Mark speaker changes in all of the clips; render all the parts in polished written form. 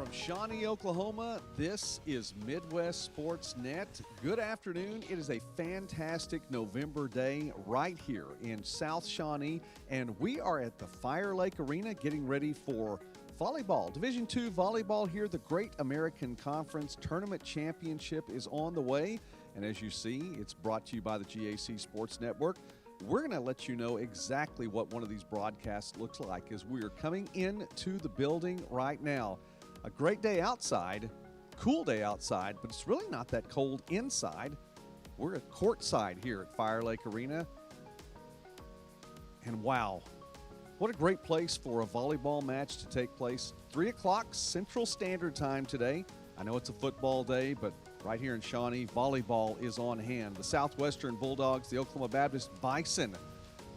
Speaker 1: From Shawnee, Oklahoma, this is Midwest Sports Net. Good afternoon. It is a fantastic November day right here in South Shawnee, and we are at the Fire Lake Arena getting ready for volleyball. Division II volleyball here. The Great American Conference Tournament Championship is on the way, and as you see, it's brought to you by the GAC Sports Network. We're going to let you know exactly what one of these broadcasts looks like as we are coming into the building right now. A great day outside, cool day outside, but it's really not that cold inside. We're at courtside here at Fire Lake Arena. And wow, what a great place for a volleyball match to take place. 3 o'clock Central Standard Time today. I know it's a football day, but right here in Shawnee, volleyball is on hand. The Southwestern Bulldogs, the Oklahoma Baptist Bison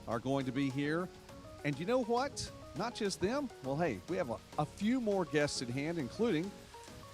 Speaker 1: are going to be here. And you know what? Not just them. Well, hey, we have a few more guests at hand, including,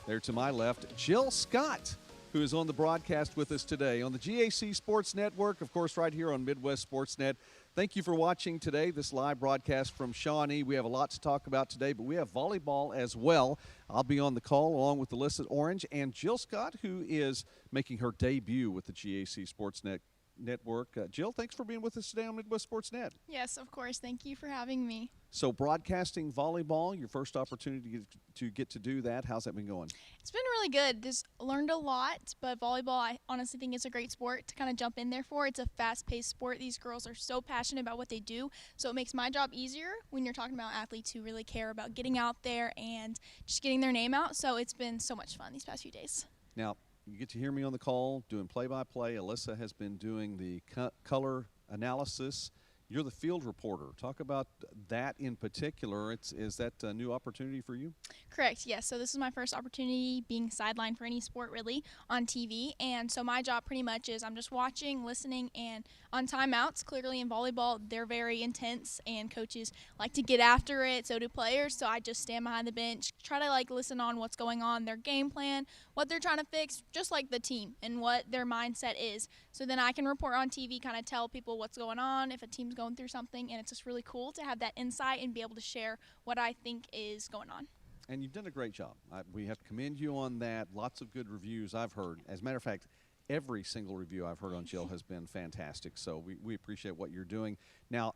Speaker 1: there to my left, Jill Scott, who is on the broadcast with us today on the GAC Sports Network, of course, right here on Midwest Sports Net. Thank you for watching today, this live broadcast from Shawnee. We have a lot to talk about today, but we have volleyball as well. I'll be on the call along with Alyssa Orange and Jill Scott, who is making her debut with the GAC Sports Network. Jill, thanks for being with us today on Midwest Sports Net.
Speaker 2: Yes, of course. Thank you for having me.
Speaker 1: So broadcasting volleyball, your first opportunity to get to do that. How's that been going?
Speaker 2: It's been really good. Just learned a lot, but volleyball, I honestly think it's a great sport to kind of jump in there for. It's a fast-paced sport. These girls are so passionate about what they do, so it makes my job easier when you're talking about athletes who really care about getting out there and just getting their name out. So it's been so much fun these past few days.
Speaker 1: Now, you get to hear me on the call doing play-by-play. Alyssa has been doing the color analysis. You're the field reporter. Talk about that in particular. Is that a new opportunity for you?
Speaker 2: Correct, yes. So this is my first opportunity being sidelined for any sport, really, on TV. And so my job pretty much is I'm just watching, listening, and on timeouts, clearly in volleyball, they're very intense, and coaches like to get after it, so do players. So I just stand behind the bench, try to, listen on what's going on, their game plan, what they're trying to fix, just like the team, and what their mindset is. So then I can report on TV, kind of tell people what's going on, if a team's going through something, and it's just really cool to have that insight and be able to share what I think is going on.
Speaker 1: And you've done a great job. We have to commend you on that. Lots of good reviews I've heard. As a matter of fact, every single review I've heard on Jill has been fantastic, so we appreciate what you're doing. Now,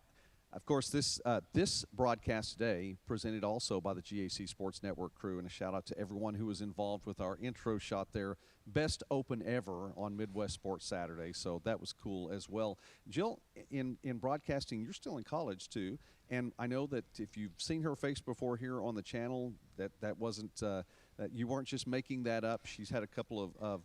Speaker 1: of course, this broadcast today presented also by the GAC Sports Network crew, and a shout-out to everyone who was involved with our intro shot there. Best open ever on Midwest Sports Saturday, so that was cool as well. Jill, in broadcasting, you're still in college, too, and I know that if you've seen her face before here on the channel, that wasn't that you weren't just making that up. She's had a couple of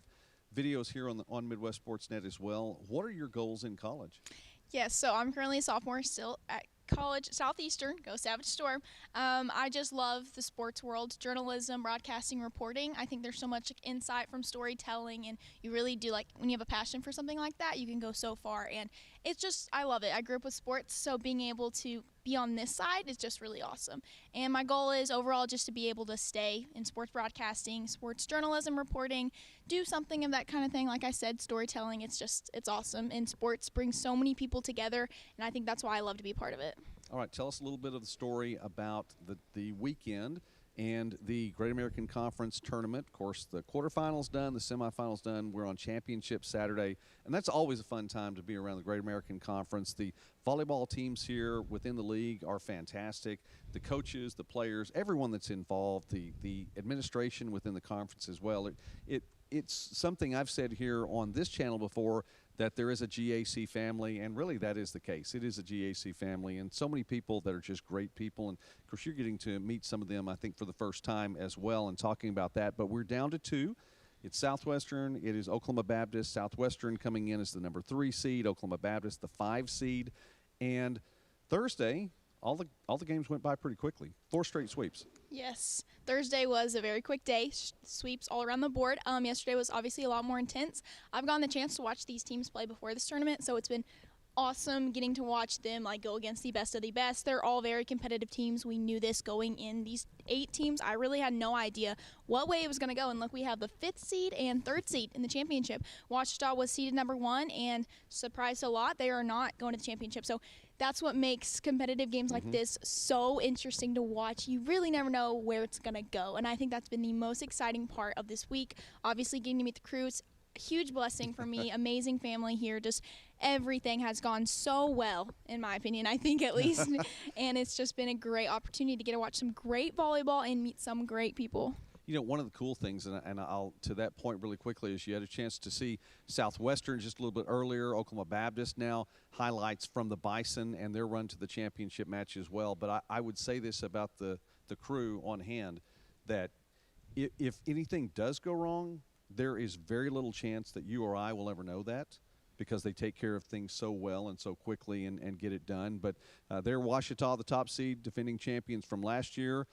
Speaker 1: videos here on Midwest Sports Net as well. What are your goals in college?
Speaker 2: Yes, so I'm currently a sophomore still at college, Southeastern, go Savage Storm. I just love the sports world, journalism, broadcasting, reporting. I think there's so much insight from storytelling, and you really do, when you have a passion for something like that, you can go so far, and it's just, I love it. I grew up with sports, so being able to be on this side is just really awesome. And my goal is overall just to be able to stay in sports broadcasting, sports journalism, reporting, do something of that kind of thing. Like I said, storytelling, it's awesome. And sports brings so many people together, and I think that's why I love to be a part of it.
Speaker 1: All right, tell us a little bit of the story about the weekend and the Great American Conference Tournament. Of course, the quarterfinals done, the semifinals done. We're on Championship Saturday, and that's always a fun time to be around the Great American Conference. The volleyball teams here within the league are fantastic. The coaches, the players, everyone that's involved, the administration within the conference as well. It's something I've said here on this channel before, that there is a GAC family, and really that is the case. It is a GAC family, and so many people that are just great people. And, of course, you're getting to meet some of them, I think, for the first time as well and talking about that. But we're down to 2. It's Southwestern. It is Oklahoma Baptist. Southwestern coming in as the number 3 seed, Oklahoma Baptist the 5 seed. And Thursday, all the games went by pretty quickly. 4 straight sweeps.
Speaker 2: Yes. Thursday was a very quick day. Sweeps all around the board. Yesterday was obviously a lot more intense. I've gotten the chance to watch these teams play before this tournament, so it's been awesome getting to watch them go against the best of the best. They're all very competitive teams. We knew this going in. These 8 teams, I really had no idea what way it was going to go. And look, we have the 5th seed and 3rd seed in the championship. Choctaw was seeded number 1, and surprised a lot, they are not going to the championship. So that's what makes competitive games like this so interesting to watch. You really never know where it's going to go. And I think that's been the most exciting part of this week. Obviously, getting to meet the crew is a huge blessing for me. Amazing family here. Just everything has gone so well, in my opinion, I think at least. And it's just been a great opportunity to get to watch some great volleyball and meet some great people.
Speaker 1: You know, one of the cool things, and I'll to that point really quickly, is you had a chance to see Southwestern just a little bit earlier, Oklahoma Baptist now, highlights from the Bison and their run to the championship match as well. But I would say this about the crew on hand, that if anything does go wrong, there is very little chance that you or I will ever know that, because they take care of things so well and so quickly and get it done. But they're Ouachita, the top seed, defending champions from last year.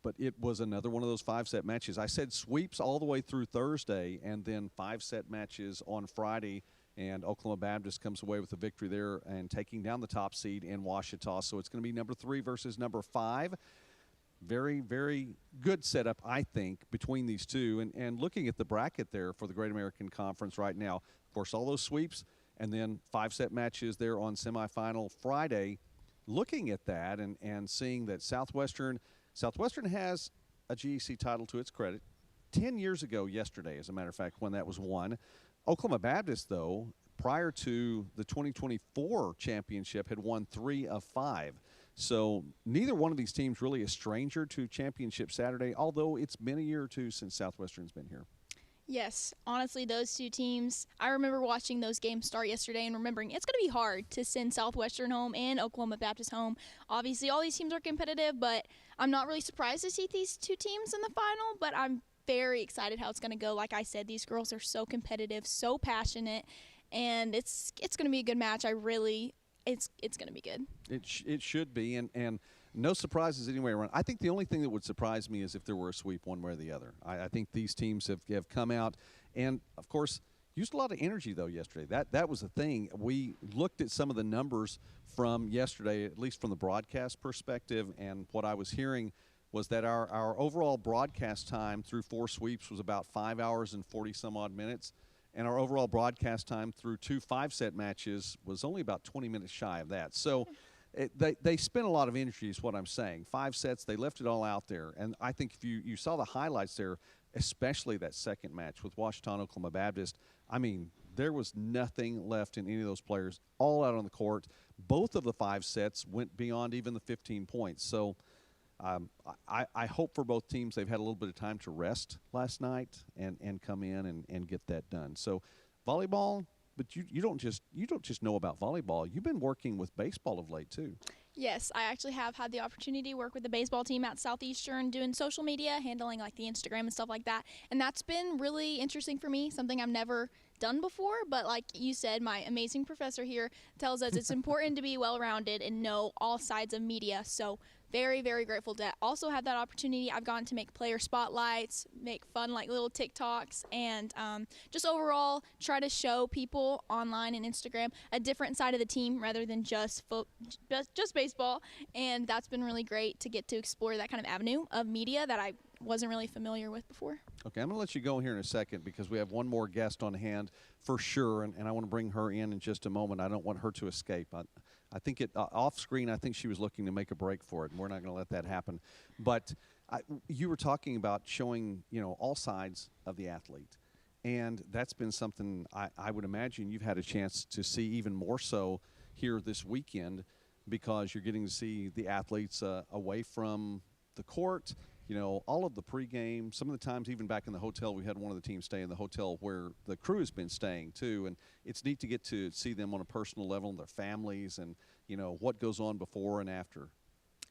Speaker 1: But it was another one of those 5-set matches. I said sweeps all the way through Thursday, and then 5-set matches on Friday, and Oklahoma Baptist comes away with a victory there and taking down the top seed in Ouachita. So it's going to be number 3 versus number 5. Very, very good setup, I think, between these two. And looking at the bracket there for the Great American Conference right now, of course, all those sweeps and then 5-set matches there on semifinal Friday. Looking at that and seeing that Southwestern has a GEC title to its credit. 10 years ago yesterday, as a matter of fact, when that was won. Oklahoma Baptist, though, prior to the 2024 championship, had won 3 of 5. So neither one of these teams really a stranger to Championship Saturday, although it's been a year or two since Southwestern's been here.
Speaker 2: Yes, honestly, those two teams, I remember watching those games start yesterday and remembering it's going to be hard to send Southwestern home and Oklahoma Baptist home. Obviously, all these teams are competitive, but I'm not really surprised to see these two teams in the final, but I'm very excited how it's going to go. Like I said, these girls are so competitive, so passionate, and it's going to be a good match. It's going to be good.
Speaker 1: It should be, and no surprises anyway around. I think the only thing that would surprise me is if there were a sweep one way or the other. I think these teams have come out and, of course, used a lot of energy, though, yesterday. That was the thing. We looked at some of the numbers from yesterday, at least from the broadcast perspective, and what I was hearing was that our overall broadcast time through 4 sweeps was about 5 hours and 40-some-odd minutes, and our overall broadcast time through 2 5-set matches was only about 20 minutes shy of that. So they spent a lot of energy is what I'm saying. 5 sets, they left it all out there. And I think if you saw the highlights there, especially that second match with Ouachita and Oklahoma Baptist, I mean, there was nothing left in any of those players, all out on the court. Both of the 5 sets went beyond even the 15 points. So I hope for both teams they've had a little bit of time to rest last night and come in and get that done. So volleyball, but you don't just know about volleyball. You've been working with baseball of late too.
Speaker 2: Yes, I actually have had the opportunity to work with the baseball team at Southeastern, doing social media, handling like the Instagram and stuff like that. And that's been really interesting for me, something I've never done before. But like you said, my amazing professor here tells us it's important to be well-rounded and know all sides of media. So very, very grateful to also have that opportunity. I've gotten to make player spotlights, make fun like little TikToks, and just overall try to show people online and Instagram a different side of the team rather than just baseball. And that's been really great to get to explore that kind of avenue of media that I wasn't really familiar with before.
Speaker 1: Okay, I'm going to let you go here in a second because we have one more guest on hand for sure, and I want to bring her in just a moment. I don't want her to escape. I think off screen, I think she was looking to make a break for it, and we're not going to let that happen. But you were talking about showing, all sides of the athlete, and that's been something I would imagine you've had a chance to see even more so here this weekend, because you're getting to see the athletes away from the court. All of the pregame, some of the times even back in the hotel, we had one of the teams stay in the hotel where the crew has been staying too. And it's neat to get to see them on a personal level and their families and, what goes on before and after.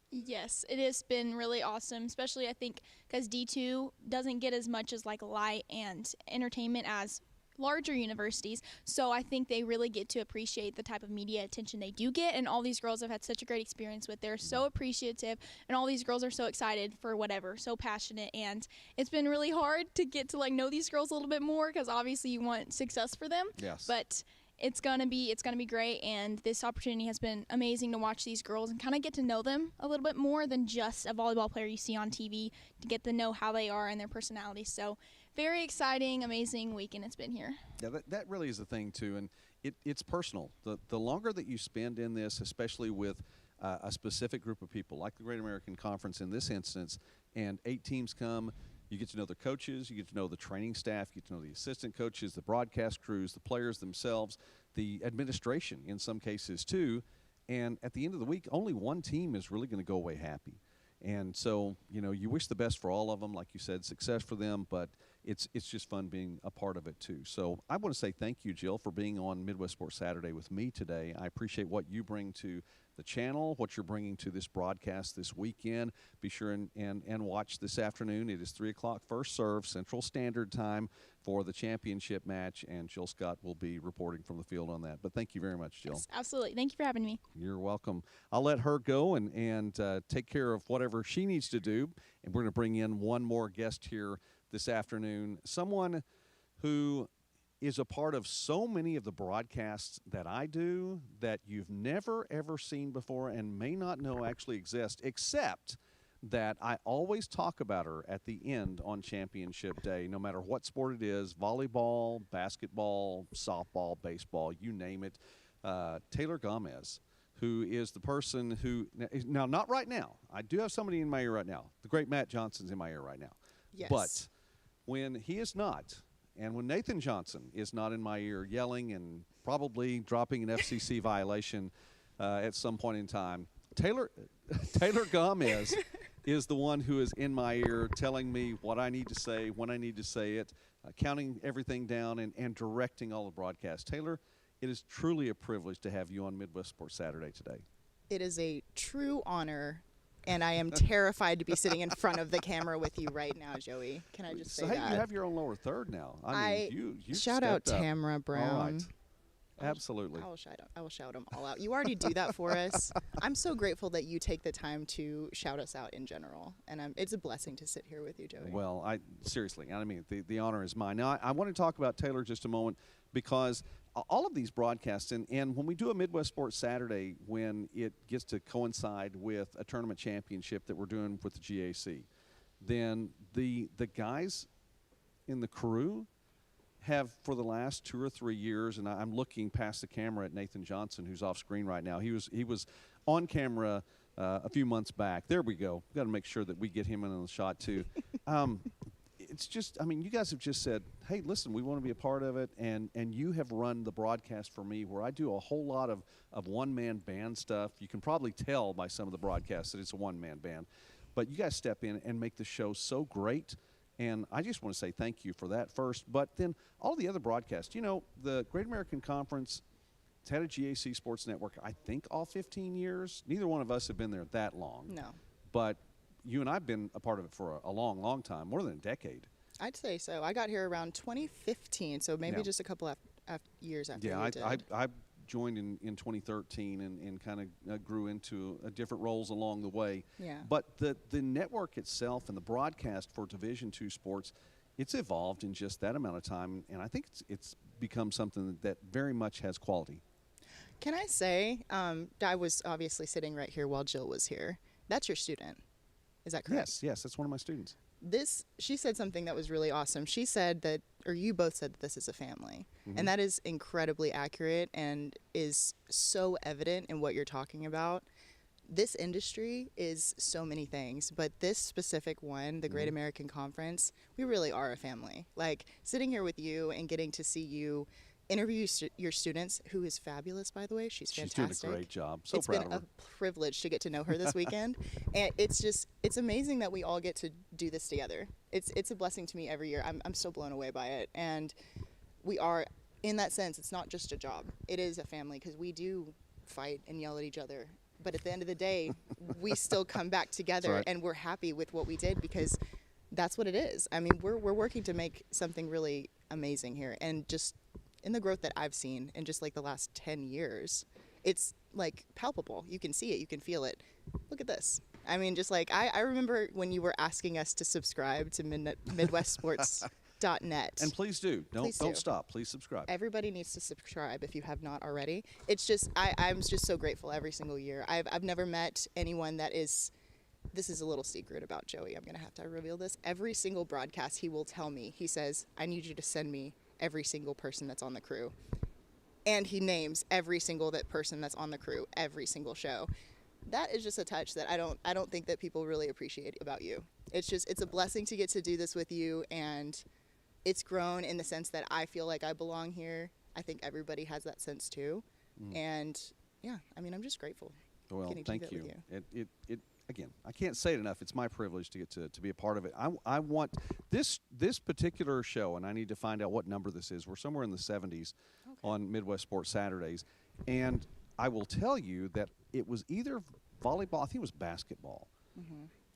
Speaker 2: Yes, it has been really awesome, especially I think because D2 doesn't get as much as like light and entertainment as larger universities, so I think they really get to appreciate the type of media attention they do get, and all these girls have had such a great experience with. They're so appreciative, and all these girls are so excited for whatever, so passionate, and it's been really hard to get to know these girls a little bit more because obviously you want success for them.
Speaker 1: Yes.
Speaker 2: But it's gonna be great, and this opportunity has been amazing to watch these girls and kind of get to know them a little bit more than just a volleyball player you see on TV, to get to know how they are and their personalities. So very exciting, amazing weekend it's been here.
Speaker 1: Yeah, that really is the thing too. And it's personal. The longer that you spend in this, especially with a specific group of people, like the Great American Conference in this instance, and 8 teams come, you get to know the coaches, you get to know the training staff, you get to know the assistant coaches, the broadcast crews, the players themselves, the administration in some cases too. And at the end of the week, only one team is really going to go away happy. And so, you wish the best for all of them, like you said, success for them, but it's just fun being a part of it too. So I want to say thank you, Jill, for being on Midwest Sports Saturday with me today. I appreciate what you bring to the channel, what you're bringing to this broadcast this weekend. Be sure and watch this afternoon. It is 3 o'clock first serve Central Standard Time for the championship match, and Jill Scott will be reporting from the field on that. But thank you very much, Jill.
Speaker 2: Yes, absolutely. Thank you for having me.
Speaker 1: You're welcome. I'll let her go and take care of whatever she needs to do, and we're going to bring in one more guest here this afternoon, someone who is a part of so many of the broadcasts that I do that you've never, ever seen before and may not know actually exist, except that I always talk about her at the end on championship day, no matter what sport it is, volleyball, basketball, softball, baseball, you name it. Taylor Gomez, who is the person who – now, not right now. I do have somebody in my ear right now. The great Matt Johnson's in my ear right now.
Speaker 3: Yes.
Speaker 1: But when he is not – and when Nathan Johnson is not in my ear yelling and probably dropping an FCC violation at some point in time, Taylor Gomez is the one who is in my ear telling me what I need to say, when I need to say it, counting everything down and directing all the broadcasts. Taylor, it is truly a privilege to have you on Midwest Sports Saturday today.
Speaker 3: It is a true honor, and I am terrified to be sitting in front of the camera with you right now, Joey. Can I just say
Speaker 1: hey,
Speaker 3: that?
Speaker 1: You have your own lower third now. I mean, you
Speaker 3: shout out
Speaker 1: stepped up.
Speaker 3: Tamara Brown.
Speaker 1: All right. Absolutely.
Speaker 3: I will shout them all out. You already do that for us. I'm so grateful that you take the time to shout us out in general, and it's a blessing to sit here with you, Joey.
Speaker 1: Well, seriously, I mean, the honor is mine. Now, I want to talk about Taylor just a moment because all of these broadcasts, and when we do a Midwest Sports Saturday, when it gets to coincide with a tournament championship that we're doing with the GAC, then the guys in the crew have for the last 2 or 3 years, and I'm looking past the camera at Nathan Johnson, who's off screen right now. He was on camera a few months back. There we go. We've got to make sure that we get him in on the shot too. It's just, I mean, you guys have just said, hey, listen, we want to be a part of it, and you have run the broadcast for me where I do a whole lot of one-man band stuff. You can probably tell by some of the broadcasts that it's a one-man band. But you guys step in and make the show so great, and I just want to say thank you for that first. But then all the other broadcasts, the Great American Conference, it's had a GAC Sports Network, I think, all 15 years. Neither one of us have been there that long.
Speaker 3: No.
Speaker 1: But you and I have been a part of it for a long, long time, more than a decade.
Speaker 3: I'd say so. I got here around 2015, so maybe just a couple of years after you did.
Speaker 1: I joined in 2013 and kind of grew into different roles along the way.
Speaker 3: Yeah.
Speaker 1: But the network itself and the broadcast for Division II sports, it's evolved in just that amount of time, and I think it's become something that very much has quality.
Speaker 3: Can I say, I was obviously sitting right here while Jill was here. That's your student. Is that correct?
Speaker 1: Yes, that's one of my students.
Speaker 3: She said something that was really awesome. She said that, or you both said that this is a family.
Speaker 1: Mm-hmm.
Speaker 3: And that is incredibly accurate and is so evident in what you're talking about. This industry is so many things, but this specific one, the Great American Conference, we really are a family. Like, sitting here with you and getting to see you interview your students, who is fabulous, by the way. She's fantastic.
Speaker 1: She's doing a great job. So
Speaker 3: it's
Speaker 1: proud
Speaker 3: been
Speaker 1: of her.
Speaker 3: a privilege to get to know her this weekend. And it's amazing that we all get to do this together. It's a blessing to me every year. I'm so blown away by it. And we are, in that sense, it's not just a job. It is a family, because we do fight and yell at each other. But at the end of the day, we still come back together,
Speaker 1: right.
Speaker 3: And we're happy with what we did, because that's what it is. I mean, we're working to make something really amazing here. And just in the growth that I've seen in just like the last 10 years, it's like palpable. You can see it, you can feel it. Look at this. I mean, just like I remember when you were asking us to subscribe to MidwestSports.net.
Speaker 1: And please do. Don't stop. Please subscribe.
Speaker 3: Everybody needs to subscribe if you have not already. It's just I'm just so grateful every single year. I've never met anyone that is. This is a little secret about Joey. I'm going to have to reveal this. Every single broadcast, he will tell me, he says, I need you to send me every single person that's on the crew. and he names every single person that's on the crew, every single show. That is just a touch that I don't think that people really appreciate about you. It's a blessing to get to do this with you, and it's grown in the sense that I feel like I belong here. I think everybody has that sense too. And yeah, I mean, I'm just grateful.
Speaker 1: Well, thank you. It again, I can't say it enough. It's my privilege to get to be a part of it. I want this particular show, and I need to find out what number this is. We're somewhere in the 70s on Midwest Sports Saturdays, and I will tell you that it was either volleyball, I think it was basketball,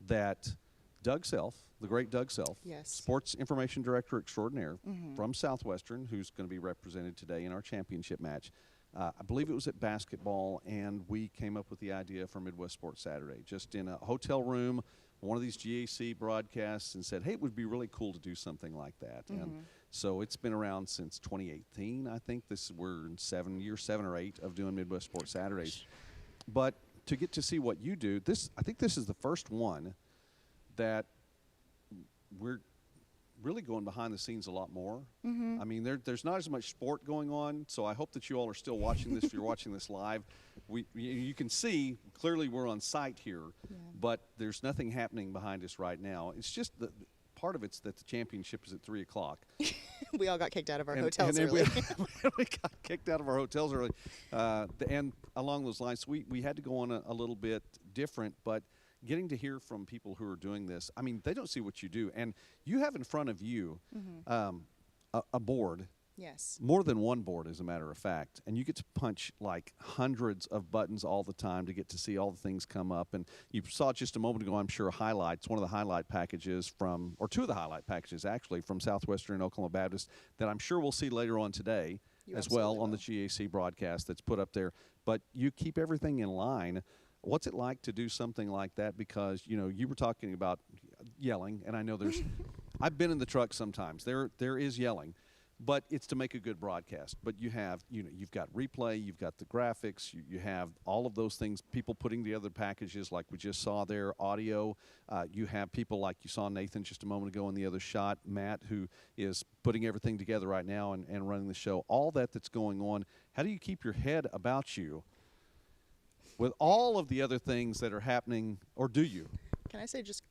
Speaker 1: that Doug Self, the great Doug Self, sports information director extraordinaire from Southwestern, who's going to be represented today in our championship match. I believe it was at basketball, and we came up with the idea for Midwest Sports Saturday, just in a hotel room, one of these GAC broadcasts, and said, hey, it would be really cool to do something like that. And so it's been around since 2018, I think. We're in year 7 or 8 of doing Midwest Sports Saturdays. But to get to see what you do, I think this is the first one that we're really going behind the scenes a lot more. I mean, there's not as much sport going on, so I hope that you all are still watching this. If you're watching this live, you can see clearly we're on site here, but there's nothing happening behind us right now. It's just part of it's that the championship is at 3 o'clock.
Speaker 3: We all got kicked out of our hotels early.
Speaker 1: We got kicked out of our hotels early. And along those lines, we had to go on a little bit different, but getting to hear from people who are doing this, I mean, they don't see what you do. And you have in front of you a board.
Speaker 3: Yes.
Speaker 1: More than one board, as a matter of fact. And you get to punch like hundreds of buttons all the time to get to see all the things come up. And you saw just a moment ago, I'm sure, highlights, one of the highlight packages or two of the highlight packages, actually, from Southwestern and Oklahoma Baptist that I'm sure we'll see later on today as well on the GAC broadcast that's put up there. But you keep everything in line. What's it like to do something like that? Because, you were talking about yelling, and I know I've been in the truck sometimes. There is yelling. But it's to make a good broadcast. But you've got replay, you've got the graphics, you have all of those things, people putting together packages like we just saw there, audio. You have people like you saw Nathan just a moment ago in the other shot, Matt, who is putting everything together right now and running the show. All that's going on. How do you keep your head about you with all of the other things that are happening, or do you?
Speaker 3: Can I say just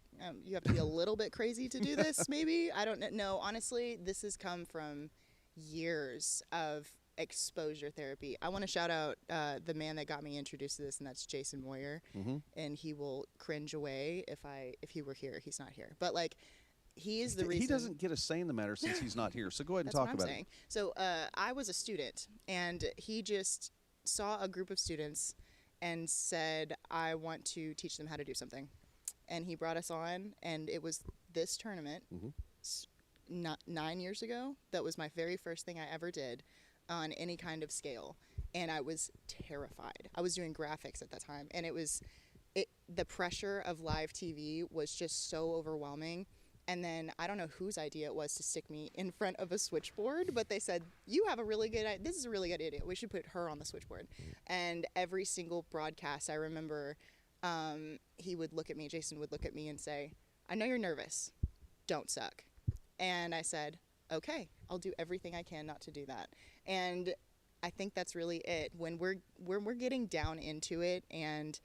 Speaker 3: you have to be a little bit crazy to do this, maybe? I don't know. Honestly, this has come from years of exposure therapy. I want to shout out the man that got me introduced to this, and that's Jason Moyer. And he will cringe away if he were here. He's not here. But, he is the reason.
Speaker 1: He doesn't get a say in the matter since he's not here. So go ahead and talk about it.
Speaker 3: So I was a student, and he just saw a group of students and said, I want to teach them how to do something. And he brought us on, and it was this tournament 9 years ago. That was my very first thing I ever did on any kind of scale. And I was terrified. I was doing graphics at that time, and the pressure of live TV was just so overwhelming. And then I don't know whose idea it was to stick me in front of a switchboard, but they said, you have a really good idea. This is a really good idea. We should put her on the switchboard. And every single broadcast, I remember he would look at me, Jason would look at me and say, I know you're nervous. Don't suck. And I said, okay, I'll do everything I can not to do that. And I think that's really it. When we're getting down into it and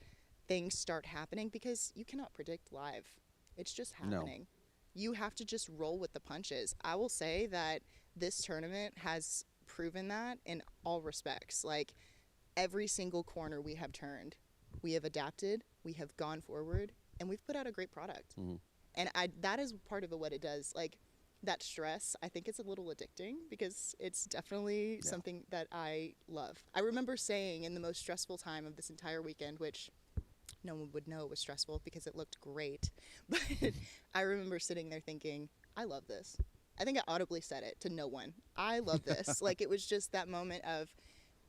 Speaker 3: things start happening, because you cannot predict live. It's just happening. No. You have to just roll with the punches. I will say that this tournament has proven that in all respects. Every single corner we have turned, we have adapted, we have gone forward, and we've put out a great product. And that is part of what it does. That stress, I think it's a little addicting, because it's definitely something that I love. I remember saying in the most stressful time of this entire weekend, which no one would know it was stressful because it looked great, but I remember sitting there thinking, I love this. I think I audibly said it to no one. I love this. It was just that moment of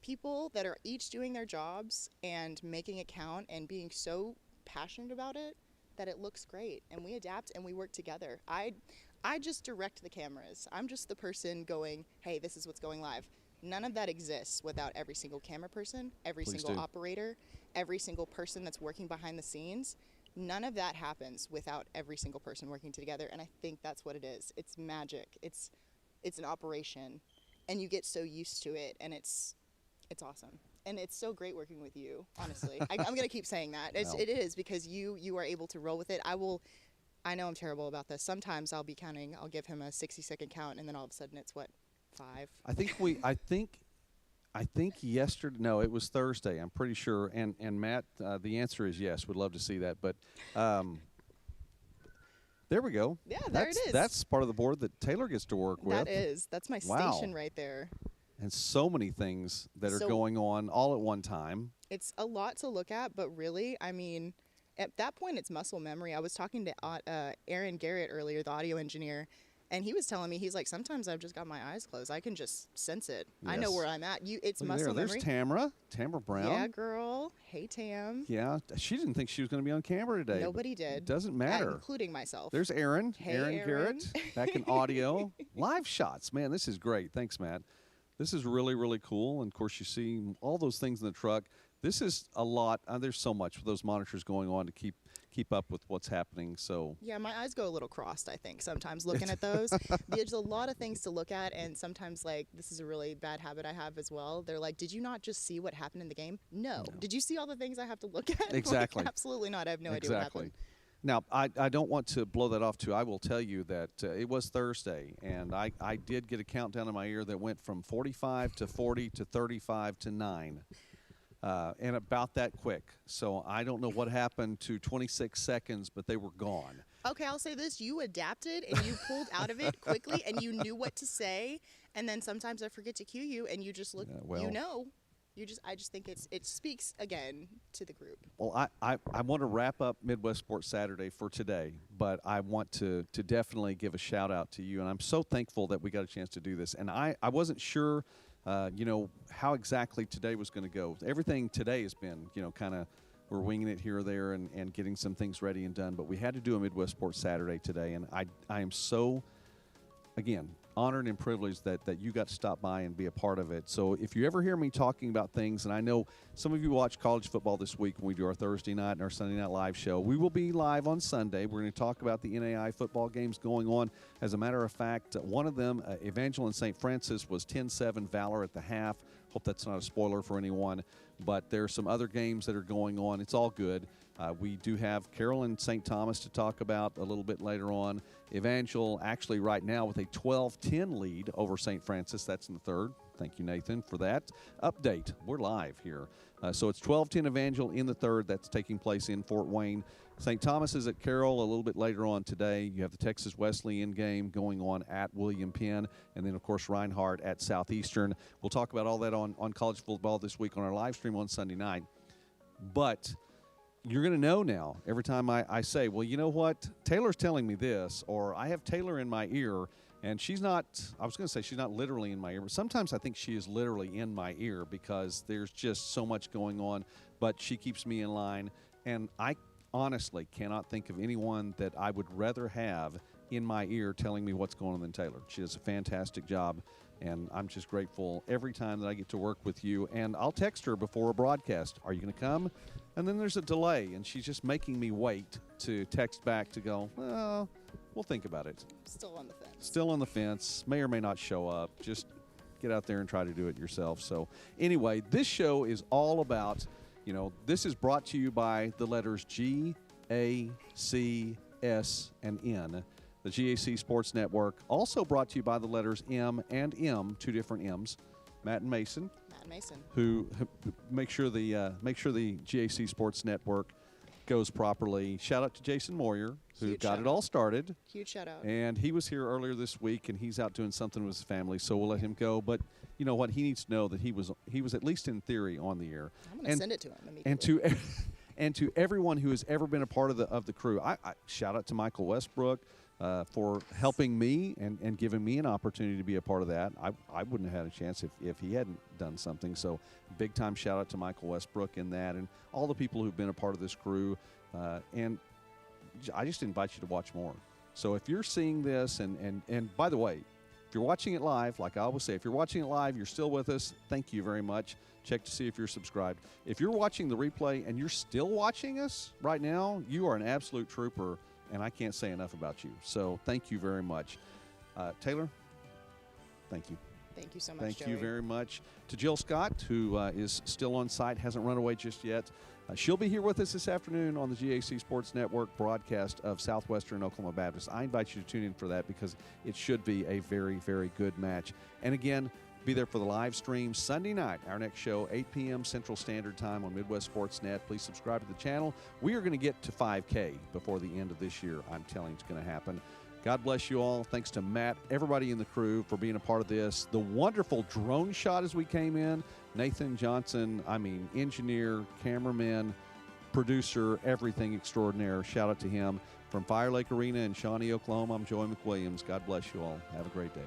Speaker 3: people that are each doing their jobs and making it count and being so passionate about it that it looks great. And we adapt and we work together. I just direct the cameras. I'm just the person going, hey, this is what's going live. None of that exists without every single camera person, every single operator, every single person that's working behind the scenes. None of that happens without every single person working together. And I think that's what it is. It's magic. It's an operation. And you get so used to it. And it's It's awesome. And it's so great working with you, honestly. I'm going to keep saying that.
Speaker 1: Well.
Speaker 3: It is because you are able to roll with it. I know I'm terrible about this. Sometimes I'll be counting. I'll give him a 60-second count, and then all of a sudden it's, 5?
Speaker 1: I think yesterday. No, it was Thursday. I'm pretty sure. And Matt, the answer is yes. Would love to see that. But there we go.
Speaker 3: Yeah, there it is.
Speaker 1: That's part of the board that Taylor gets to work with.
Speaker 3: That is. That's my station right there.
Speaker 1: And so many things that are going on all at one time.
Speaker 3: It's a lot to look at, but really, I mean, at that point, it's muscle memory. I was talking to Aaron Garrett earlier, the audio engineer, and he was telling me, he's like, sometimes I've just got my eyes closed. I can just sense it.
Speaker 1: Yes.
Speaker 3: I know where I'm at. It's muscle memory.
Speaker 1: There's Tamara Brown.
Speaker 3: Yeah, girl. Hey, Tam.
Speaker 1: Yeah, she didn't think she was going to be on camera today.
Speaker 3: Nobody did.
Speaker 1: It doesn't matter.
Speaker 3: Including myself.
Speaker 1: There's Aaron.
Speaker 3: Hey,
Speaker 1: Aaron
Speaker 3: Aaron.
Speaker 1: Garrett back in audio. Live shots. Man, this is great. Thanks, Matt. This is really, really cool. And, of course, you see all those things in the truck. This is a lot. There's so much with those monitors going on to keep up with what's happening. So
Speaker 3: yeah, my eyes go a little crossed, I think, sometimes looking at those. There's a lot of things to look at, and sometimes, like, this is a really bad habit I have as well. They're like, did you not just see what happened in the game? No. Did you see all the things I have to look at?
Speaker 1: Exactly.
Speaker 3: Like, absolutely not. I have no idea what happened.
Speaker 1: Now, I don't want to blow that off, too. I will tell you that it was Thursday, and I did get a countdown in my ear that went from 45 to 40 to 35 to 9. And about that quick. So I don't know what happened to 26 seconds, but they were gone.
Speaker 3: Okay, I'll say this. You adapted, and you pulled out of it quickly, and you knew what to say. And then sometimes I forget to cue you, and you just look, you know. I just think it speaks, again, to the group.
Speaker 1: Well, I want to wrap up Midwest Sports Saturday for today, but I want to definitely give a shout-out to you. And I'm so thankful that we got a chance to do this. And I wasn't sure how exactly today was going to go. Everything today has been, kind of we're winging it here or there and getting some things ready and done. But we had to do a Midwest Sports Saturday today, and I am so, again, honored and privileged that you got to stop by and be a part of it. So if you ever hear me talking about things, and I know some of you watch college football this week when we do our Thursday night and our Sunday night live show, we will be live on Sunday. We're going to talk about the NAI football games going on. As a matter of fact, one of them, Evangel and St. Francis, was 10-7 Valor at the half. Hope that's not a spoiler for anyone. But there are some other games that are going on. It's all good. We do have Carroll and St. Thomas to talk about a little bit later on. Evangel actually right now with a 12-10 lead over St. Francis. That's in the third. Thank you, Nathan, for that update. We're live here. So it's 12-10 Evangel in the third. That's taking place in Fort Wayne. St. Thomas is at Carroll a little bit later on today. You have the Texas Wesleyan game going on at William Penn. And then, of course, Reinhardt at Southeastern. We'll talk about all that on college football this week on our live stream on Sunday night. But you're going to know now every time I say, well, you know what? Taylor's telling me this, or I have Taylor in my ear, and she's not, I was going to say she's not literally in my ear, but sometimes I think she is literally in my ear because there's just so much going on, but she keeps me in line, and I honestly cannot think of anyone that I would rather have in my ear telling me what's going on than Taylor. She does a fantastic job, and I'm just grateful every time that I get to work with you, and I'll text her before a broadcast, are you going to come? And then there's a delay, and she's just making me wait to text back to go, well, we'll think about it.
Speaker 3: Still on the fence.
Speaker 1: Still on the fence. May or may not show up. Just get out there and try to do it yourself. So anyway, this show is all about, this is brought to you by the letters G, A, C, S, and N. The GAC Sports Network. Also brought to you by the letters M and M, two different M's. Matt and Mason. Who make sure the GAC Sports Network goes properly. Shout out to Jason Moyer, who got it all started.
Speaker 3: Huge shout out.
Speaker 1: And he was here earlier this week, and he's out doing something with his family, so we'll let him go. But you know what? He needs to know that he was at least in theory on the air.
Speaker 3: I'm going to send it to him immediately.
Speaker 1: And to everyone who has ever been a part of the crew, I shout out to Michael Westbrook. For helping me and giving me an opportunity to be a part of that. I wouldn't have had a chance if he hadn't done something. So big time shout out to Michael Westbrook in that and all the people who've been a part of this crew. And I just invite you to watch more. So if you're seeing this, and by the way, if you're watching it live, like I always say, if you're watching it live, you're still with us, thank you very much. Check to see if you're subscribed. If you're watching the replay and you're still watching us right now, you are an absolute trooper. And I can't say enough about you. So thank you very much. Taylor, thank you.
Speaker 3: Thank you so much,
Speaker 1: Thank
Speaker 3: Joey.
Speaker 1: you very much. To Jill Scott, who is still on site, hasn't run away just yet. She'll be here with us this afternoon on the GAC Sports Network broadcast of Southwestern Oklahoma Baptist. I invite you to tune in for that because it should be a very, very good match. And again, be there for the live stream Sunday night, our next show, 8 p.m. Central Standard Time on Midwest Sports Net. Please subscribe to the channel. We are going to get to 5K before the end of this year. I'm telling you it's going to happen. God bless you all. Thanks to Matt, everybody in the crew for being a part of this. The wonderful drone shot as we came in. Nathan Johnson, engineer, cameraman, producer, everything extraordinaire. Shout out to him. From Fire Lake Arena in Shawnee, Oklahoma, I'm Joey McWilliams. God bless you all. Have a great day.